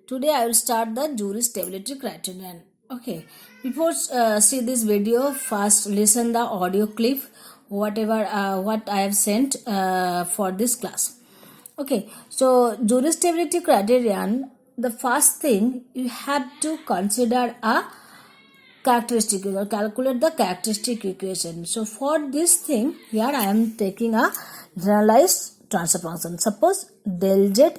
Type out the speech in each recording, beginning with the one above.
Today I will start the jury stability criterion. Okay, before see this video, first listen the audio clip, whatever what I have sent for this class. Okay, so jury stability criterion. The first thing you have to consider a characteristic or calculate the characteristic equation. So for this thing, here I am taking a generalized transfer function. Suppose del z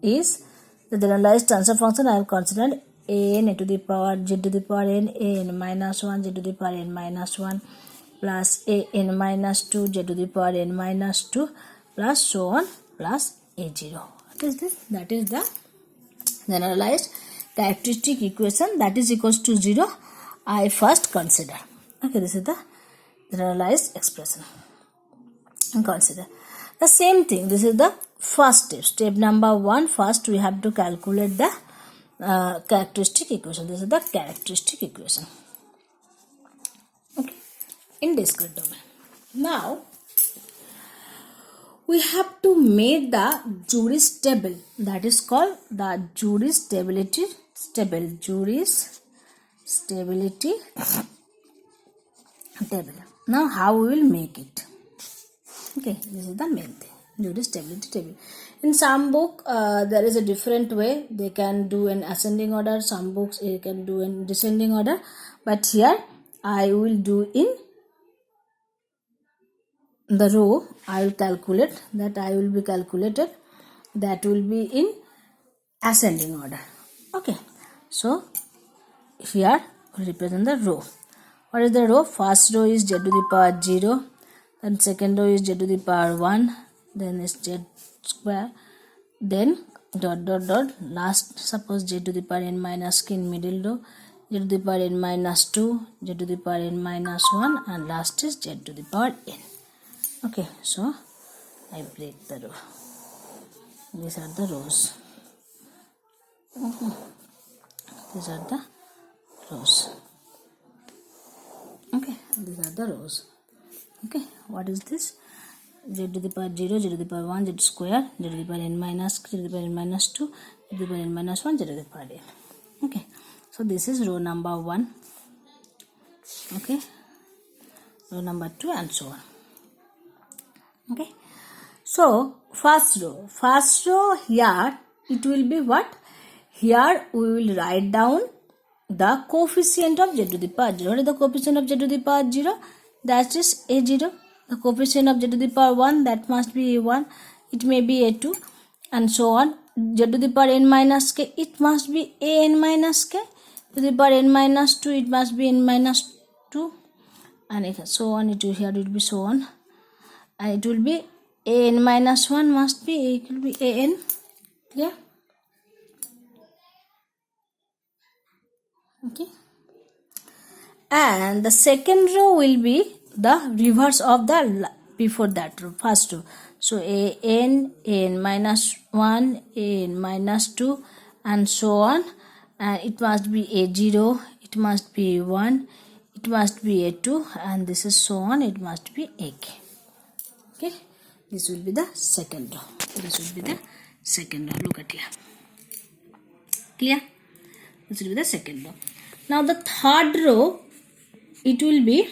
is the generalized transfer function. I have considered a to the power z to the power n minus 1 z to the power n minus 1 plus a n minus 2 z to the power n minus 2 plus so on plus a0. What is this? That is the generalized characteristic equation that is equals to 0. I first consider. Okay, this is the generalized expression. And consider the same thing. This is the first step. Step number 1. First, we have to calculate the characteristic equation. This is the characteristic equation. Okay, in discrete domain. Now, we have to make the jury stable. That is called the jury stability stable. Jury's stability table. Now how we will make it? Okay, this is the main thing. Jury stability table. In some book there is a different way. They can do an ascending order. Some books you can do in descending order. But here I will do in the row. I will calculate that. I will be calculated that will be in ascending order. Okay, so here we represent the row. What is the row? First row is z to the power 0, then second row is z to the power 1, then is z square, then dot dot dot, last suppose z to the power n minus k in middle row, z to the power n minus 2, z to the power n minus 1, and last is z to the power n. Okay, so I break the row. These are the rows. These are the rows. Okay, these are the rows. Okay, what is this? Z to the power 0, z to the power 1, z square, z to the power n minus, z to the power n minus 2, z to the power n minus 1, z to the power n. Okay, so this is row number 1. Okay, row number 2 and so on. Okay, so first row here it will be what? Here we will write down the coefficient of z to the power 0. What is the coefficient of z to the power 0? That is a0. The coefficient of z to the power 1, that must be a1. It may be a2 and so on. Z to the power n minus k, it must be an minus k. To the power n minus 2, it must be n minus 2, and so on. It will here it will be so on, and it will be an minus 1 must be, it will be an. Yeah. Okay, and the second row will be the reverse of the before that row, first row. So an minus 1, an minus 2, and so on, and it must be a0, it must be a1, it must be a2, and this is so on, it must be ak. Okay, this will be the second row. This will be the second row. Look at here. Clear? This will be the second row. Now the third row, it will be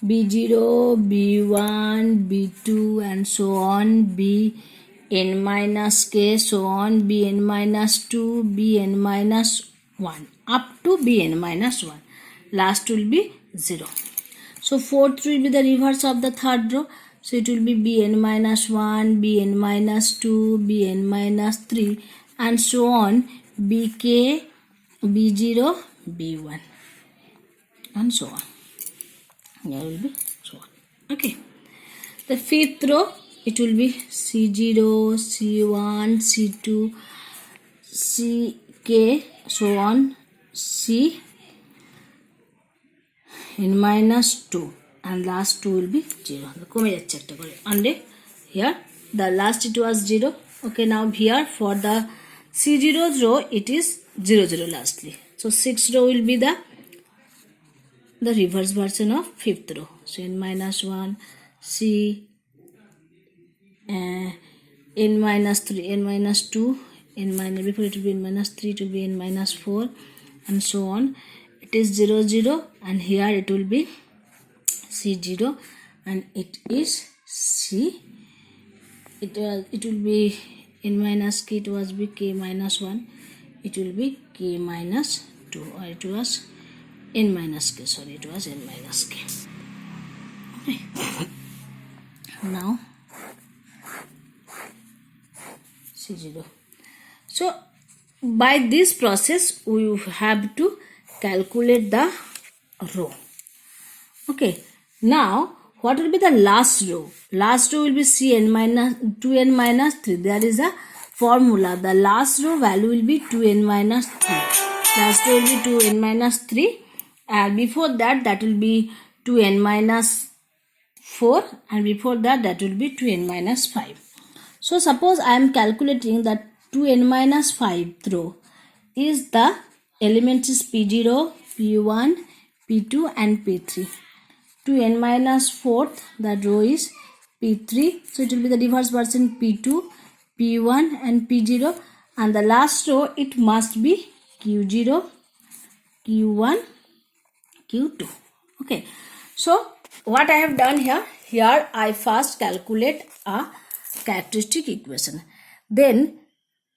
b0, b1, b2, and so on, bn minus k, so on, bn minus 2, bn minus 1, up to bn minus 1. Last will be 0. So fourth will be the reverse of the third row. So it will be bn minus 1, bn minus 2, bn minus 3, and so on, bk, b0, b1, and so on. There will be so on. Okay, the fifth row, it will be c0, c1, c2, ck, so on, c n minus 2, and last 2 will be 0. And here the last it was 0. Okay, now here for the c0 row it is 0 0 lastly. So sixth row will be the reverse version of fifth row. So n minus 1, c n minus 3, n minus 2, n minus, before it will be n minus 3, it will be n minus 4 and so on. It is 0 0 and here it will be C0 and it is C. It will be n minus k, it was be k minus 1, it will be k minus 2, or it was n minus k, sorry, it was n minus k. Okay. Now C0. So by this process we have to calculate the row. Okay, now what will be the last row? Last row will be Cn minus 2n minus 3. There is a formula. The last row value will be 2n minus 3. Last row will be 2n minus 3, and before that will be 2n minus 4, and before that will be 2n minus 5. So suppose I am calculating that 2n minus 5 row is the element is P0, P1, P2 and P3. 2n minus 4th, that row is P3, so it will be the reverse version P2, P1 and P0, and the last row it must be Q0, Q1, Q2. Okay, so what I have done here I first calculate a characteristic equation. Then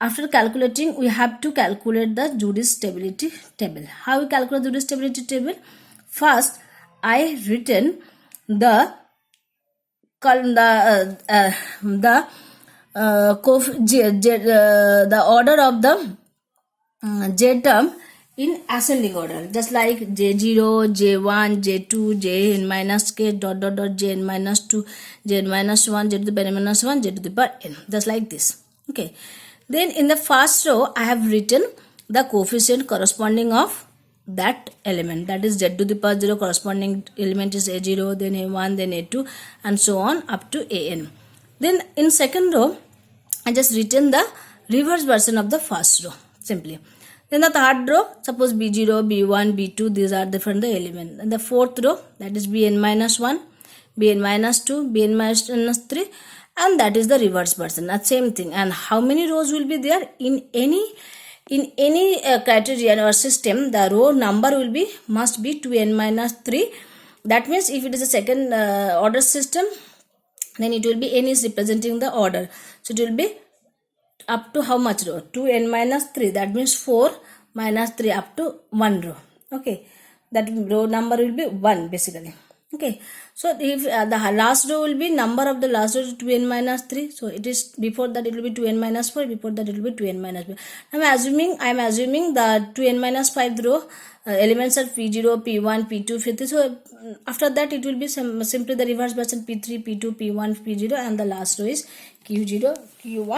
after calculating we have to calculate the Judy's stability table. How we calculate the Judy's stability table? First I written the order of the J term in ascending order, just like J0, J1, J2, Jn minus k dot dot dot Jn minus 2, Jn minus 1, J to the power n minus 1, J to the power n, just like this. Okay. Then in the first row I have written the coefficient corresponding of that element, that is z to the power 0 corresponding element is a0, then a1, then a2 and so on up to an. Then in second row I just written the reverse version of the first row simply. Then the third row, suppose b0, b1, b2, these are different the element. And the fourth row, that is bn minus 1, bn minus 2, bn minus 3, and that is the reverse version. That same thing. And how many rows will be there in any criterion or system? The row number will be must be 2n minus 3. That means if it is a second order system, then it will be n is representing the order. So it will be up to how much row? 2n minus 3. That means 4 minus 3 up to 1 row. Okay, that row number will be 1 basically. Okay, so if the last row will be number of the last row is 2n minus 3. So it is before that it will be 2n minus 4. Before that it will be 2n minus 5. I am assuming the 2n minus 5 row elements are P0, P1, P2, P3. So after that it will be simply the reverse version P3, P2, P1, P0, and the last row is Q0, Q1.